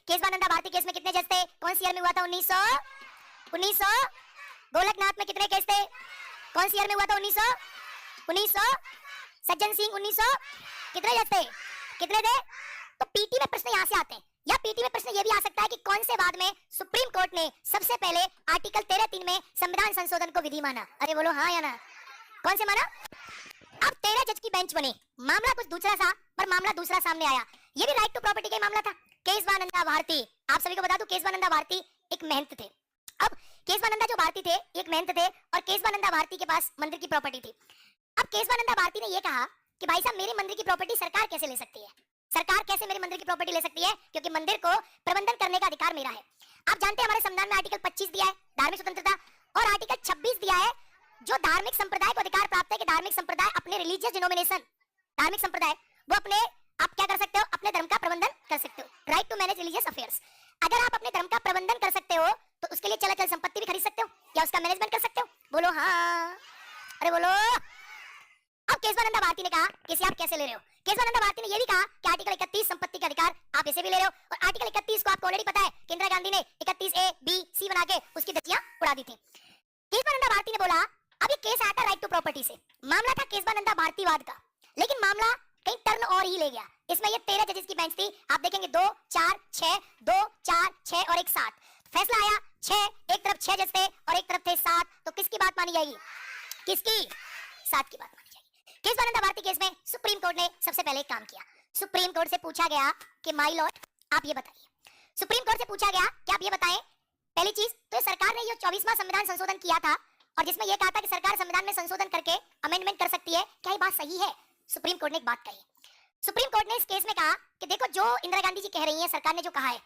Kesavananda Bharti case में कितने जज थे? कौन सी ईयर में हुआ था? 1900 गोलकनाथ में कितने केस थे? कौन सी ईयर में हुआ था? 1900 सज्जन सिंह 1900 कितने जज थे? कितने थे? तो पीटी में प्रश्न यहाँ से आते हैं, या पीटी में प्रश्न ये भी आ सकता है कि कौन से वाद में सुप्रीम कोर्ट ने सबसे पहले आर्टिकल 13(3) में संविधान संशोधन को विधि माना? अरे बोलो हाँ या ना, कौन से माना? अब 13 जज की बेंच बनी, मामला कुछ दूसरा था पर मामला दूसरा सामने आया। ये भी राइट टू प्रॉपर्टी का मामला था। केशवानंदा भारती, आप सभी को बता दूं, केशवानंदा भारती एक महंत थे। अब केशवानंदा जो भारती थे एक महंत थे और केशवानंदा भारती के पास मंदिर की प्रॉपर्टी थी। अब केशवानंदा भारती ने ये कहा कि भाई साहब मेरे मंदिर की प्रॉपर्टी सरकार कैसे ले सकती है? सरकार कैसे मेरे मंदिर की प्रॉपर्टी ले सकती है? क्योंकि मंदिर को प्रबंधन करने का अधिकार मेरा है। आप जानते हैं हमारे संविधान में आर्टिकल 25 दिया है धार्मिक स्वतंत्रता, और आर्टिकल 26 दिया है जो धार्मिक संप्रदाय को अधिकार प्राप्त है कि धार्मिक संप्रदाय अपने रिलीजियस डिनोमिनेशन, धार्मिक संप्रदाय वो अपने, आप क्या कर सकते हो? अपने धर्म का प्रबंधन कर सकते हो। Right to manage religious affairs. अगर आप अपने धर्म का प्रबंधन कर सकते हो तो उसके लिए चल संपत्ति भी खरीद सकते हो या उसका मैनेजमेंट कर सकते हो। बोलो हाँ, अरे बोलो। अब केशवानंदा भारती ने कहा कि इसे आप कैसे ले रहे हो? केशवानंदा भारती ने यह भी कहा कि आर्टिकल 31 संपत्ति का अधिकार आप इसे भी ले रहे हो, और आर्टिकल 31 को आपको ऑलरेडी पता है कि इंदिरा गांधी ने 31A B C बना के उसकी दचियां उड़ा दी थी। केशवानंदा भारती ने बोला अब ये केस आया था राइट टू प्रॉपर्टी से, मामला था केशवानंदा भारतीवाद का, लेकिन मामला कहीं टर्न और ही ले गया। इसमें ये 13 जजेस की बेंच थी, आप देखेंगे 2 4 6 2 4 6 और एक 7। फैसला आया 6, एक तरफ 6 जज थे और एक तरफ थे 7, तो किसकी बात मानी जाएगी? किसकी? 7 की बात मानी जाएगी। केशवानंदा भारती केस में सुप्रीम कोर्ट ने सबसे पहले एक काम किया। सुप्रीम कोर्ट से पूछा गया कि माय लॉर्ड आप ये बताइए, सुप्रीम कोर्ट से पूछा गया कि आप ये बताएं, पहली चीज तो सरकार ने ये 24वां संविधान संशोधन किया था और जिसमें यह कहा था कि सरकार संविधान में संशोधन करके अमेंडमेंट कर सकती है, क्या ये बात सही है? सुप्रीम कोर्ट ने एक बात कही। सुप्रीम कोर्ट ने इस केस में कहा कि देखो जो इंदिरा गांधी जी कह रही हैं, सरकार ने जो कहा है,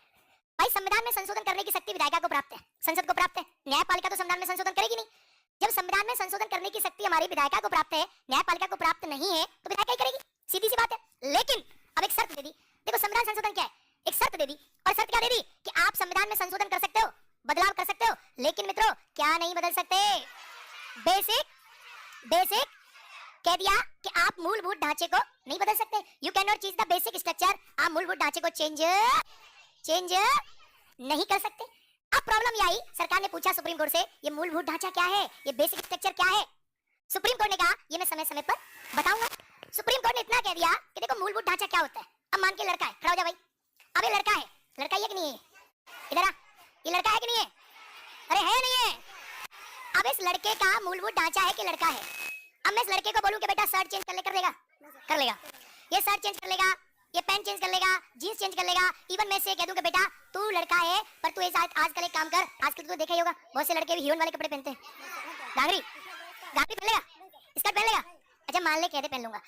भाई संविधान में संशोधन करने की शक्ति विधायिका को प्राप्त है, संसद को प्राप्त है, न्यायपालिका तो संविधान में संशोधन करेगी नहीं। जब संविधान में संशोधन करने की शक्ति हमारी विधायिका को प्राप्त है, न्यायपालिका को प्राप्त नहीं है, तो विधायिका ही करेगी, सीधी सी बात है। लेकिन अब एक शर्त दे दी, देखो संविधान संशोधन क्या है, एक शर्त दे दी, और शर्त क्या दे दी कि आप संविधान में संशोधन कर सकते हो, बदलाव कर सकते हो, लेकिन मित्रों क्या नहीं बदल सकते? बेसिक कह दिया कि आप मूलभूत ढांचे को नहीं बदल सकते। You can not change the basic structure, आप मूलभूत ढांचे को चेंज नहीं कर सकते। अब प्रॉब्लम ये आई, सरकार ने पूछा सुप्रीम कोर्ट से ये मूलभूत ढांचा क्या है, ये बेसिक स्ट्रक्चर क्या है? सुप्रीम कोर्ट ने कहा ये मैं समय समय पर बताऊंगा। सुप्रीम कोर्ट ने इतना कह दिया कि देखो मूलभूत ढांचा क्या होता है। अब मान के लड़का है, खड़ा हो जा भाई, अब ये लड़का है, लड़का ये कि नहीं है? इधर आ, ये लड़का है कि नहीं है? अरे है नहीं है? अब इस लड़के का मूलभूत ढांचा है कि लड़का है। अब मैं इस लड़के को बोलूं कि बेटा शर्ट चेंज कर ले, कर लेगा? कर लेगा। ये शर्ट चेंज कर लेगा, ये पैंट चेंज कर लेगा, जींस चेंज कर लेगा। इवन मैं से कह दूं कि बेटा तू लड़का है पर तू आजकल एक काम कर, आजकल तो देखा ही होगा बहुत से लड़के भी हीरोइन वाले कपड़े पहनते हैं, घाघरी पहन लेगा, स्कर्ट पहन लेगा। अच्छा मान ले कह दे पहन लूंगा,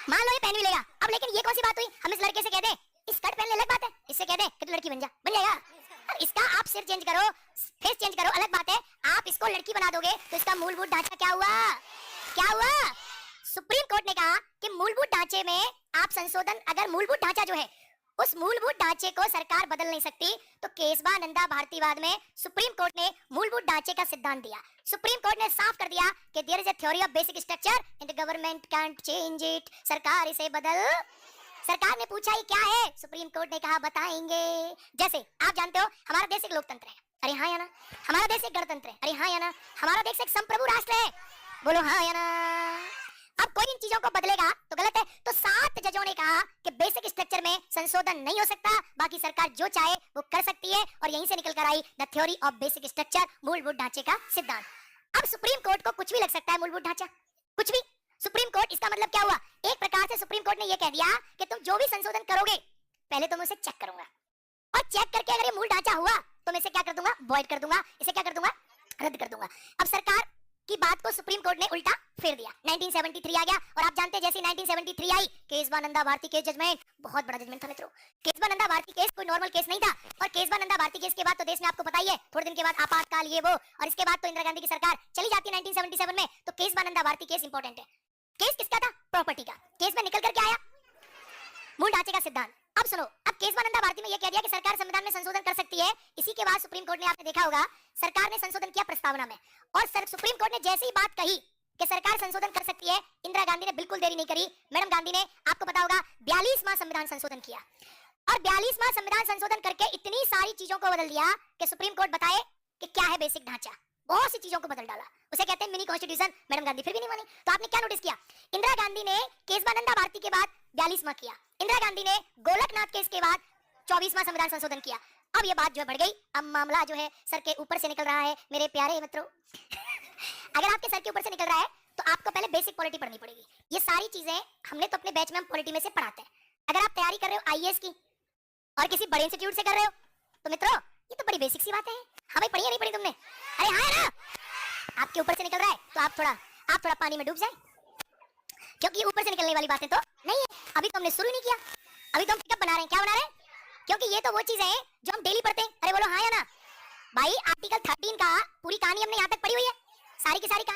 मान लो ये पहन भी लेगा। अब लेकिन ये कौन सी बात हुई, हम इस लड़के से कह दे स्कर्ट पहन ले, अलग बात है, इससे कह दे कि तू लड़की बन जा, बन जाएगा। अब इसका आप सिर चेंज करो, फेस चेंज करो, अलग बात है। आप इसको लड़की बना दोगे तो इसका मूलभूत ढांचा क्या हुआ? क्या हुआ? सुप्रीम कोर्ट ने कहा कि मूलभूत ढांचे में आप संशोधन, अगर मूलभूत ढांचा जो है उस मूलभूत ढांचे को सरकार बदल नहीं सकती, तो केशवानंदा भारतीवाद में सुप्रीम कोर्ट ने मूलभूत ढांचे का सिद्धांत दिया। सुप्रीम कोर्ट ने साफ कर दिया कि there is a theory of basic structure and the government can't change it, सरकार इसे बदल। सरकार ने पूछा ये क्या है, सुप्रीम कोर्ट ने कहा बताएंगे। जैसे आप जानते हो हमारा देश एक लोकतंत्र है, अरे हाँ या ना? हमारा देश एक गणतंत्र है, अरे हाँ या ना? हमारा देश एक संप्रभु राष्ट्र है, बोलो हाँ या ना? अब कोई इन चीजों को बदलेगा तो गलत है। तो 7 जजों ने कहा कि बेसिक स्ट्रक्चर में संशोधन नहीं हो सकता, बाकी सरकार जो चाहे वो कर सकती है, और यहीं से निकल कर आई the theory of basic structure, मूलभूत ढांचे का सिद्धांत। अब सुप्रीम कोर्ट को कुछ भी लग सकता है मूलभूत ढांचा, कुछ भी। सुप्रीम कोर्ट, इसका मतलब क्या हुआ? एक प्रकार से सुप्रीम कोर्ट ने यह कह दिया कि तुम जो भी संशोधन करोगे पहले तो मैं उसे चेक करूंगा, और चेक करके अगर ये मूल ढांचा हुआ तो मैं इसे क्या कर दूंगा? वॉइड कर दूंगा, इसे क्या कर दूंगा? रद्द कर दूंगा। अब सरकार की बात को सुप्रीम कोर्ट ने उल्टा फेर दिया, 1973 आ गया, और आप जानते हैं जैसे 1973 आई केशवानंदा भारती केस जजमेंट, बहुत बड़ा जजमेंट था मित्रों। केशवानंदा भारती केस कोई नॉर्मल केस नहीं था, और केशवानंदा भारती केस के बाद तो देश में आपको पता ही है थोड़े दिन के बाद आपातकाल ये वो, और इसके बाद तो इंदिरा गांधी की सरकार चली जाती है 1977 में। तो केशवानंदा भारती केस इंपॉर्टेंट है। केस किसका था? प्रॉपर्टी का। केस में निकल करके आया मूल ढांचे का सिद्धांत। अब सुनो, अब केशवानंदा भारती में यह कह दिया कि सरकार संविधान में संशोधन कर सकती है। इसी के बाद सुप्रीम कोर्ट ने, आपने देखा होगा, सरकार ने संशोधन किया प्रस्तावना में, और सुप्रीम कोर्ट ने जैसी ही बात कही कि सरकार संशोधन कर सकती है, इंदिरा गांधी ने बिल्कुल देरी नहीं करी। मैडम गांधी ने, आपको पता होगा, 42वां संविधान संशोधन किया। और 42वां संविधान संशोधन करके इतनी सारी चीजों को बदल दिया कि सुप्रीम कोर्ट बताए कि क्या है बेसिक ढांचा। बहुत सी चीजों को बदल डाला, उसे कहते हैं मिनी कॉन्स्टिट्यूशन। मैडम गांधी फिर भी नहीं मानी। तो आपने क्या नोटिस किया? इंदिरा गांधी ने केशवानंदा भारती के बाद 42वां किया, इंदिरा गांधी ने गोलकनाथ केस के बाद 24वां संविधान संशोधन किया। अब ये बात जो है बढ़ गई, अब मामला जो है सर के ऊपर से निकल रहा है मेरे प्यारे मित्रों। अगर आपके सर के ऊपर से निकल रहा है तो आपको पहले बेसिक पॉलिटी पढ़नी पड़ेगी। ये सारी चीजें हमने तो अपने बैच में हम पॉलिटी में से पढ़ाते हैं। अगर आप तैयारी कर रहे हो आईएएस की और किसी बड़े इंस्टीट्यूट से कर रहे हो तो मित्रों ये तो बड़ी बेसिक सी बात है। हाँ भाई, पढ़ी है नहीं पढ़ी तुमने? अरे हाँ है ना, आपके ऊपर से निकल रहा है तो आप थोड़ा पानी में डूब जाए, क्योंकि ऊपर से निकलने वाली बातें तो नहीं है। अभी तो हमने शुरू नहीं किया, अभी तो हम पिकअप बना रहे हैं। क्या बना रहे हैं? क्योंकि ये तो वो चीज है जो हम डेली पढ़ते हैं। अरे बोलो हाँ या ना भाई, आर्टिकल 13 का पूरी कहानी हमने यहाँ तक पढ़ी हुई है, सारी की सारी कहानी।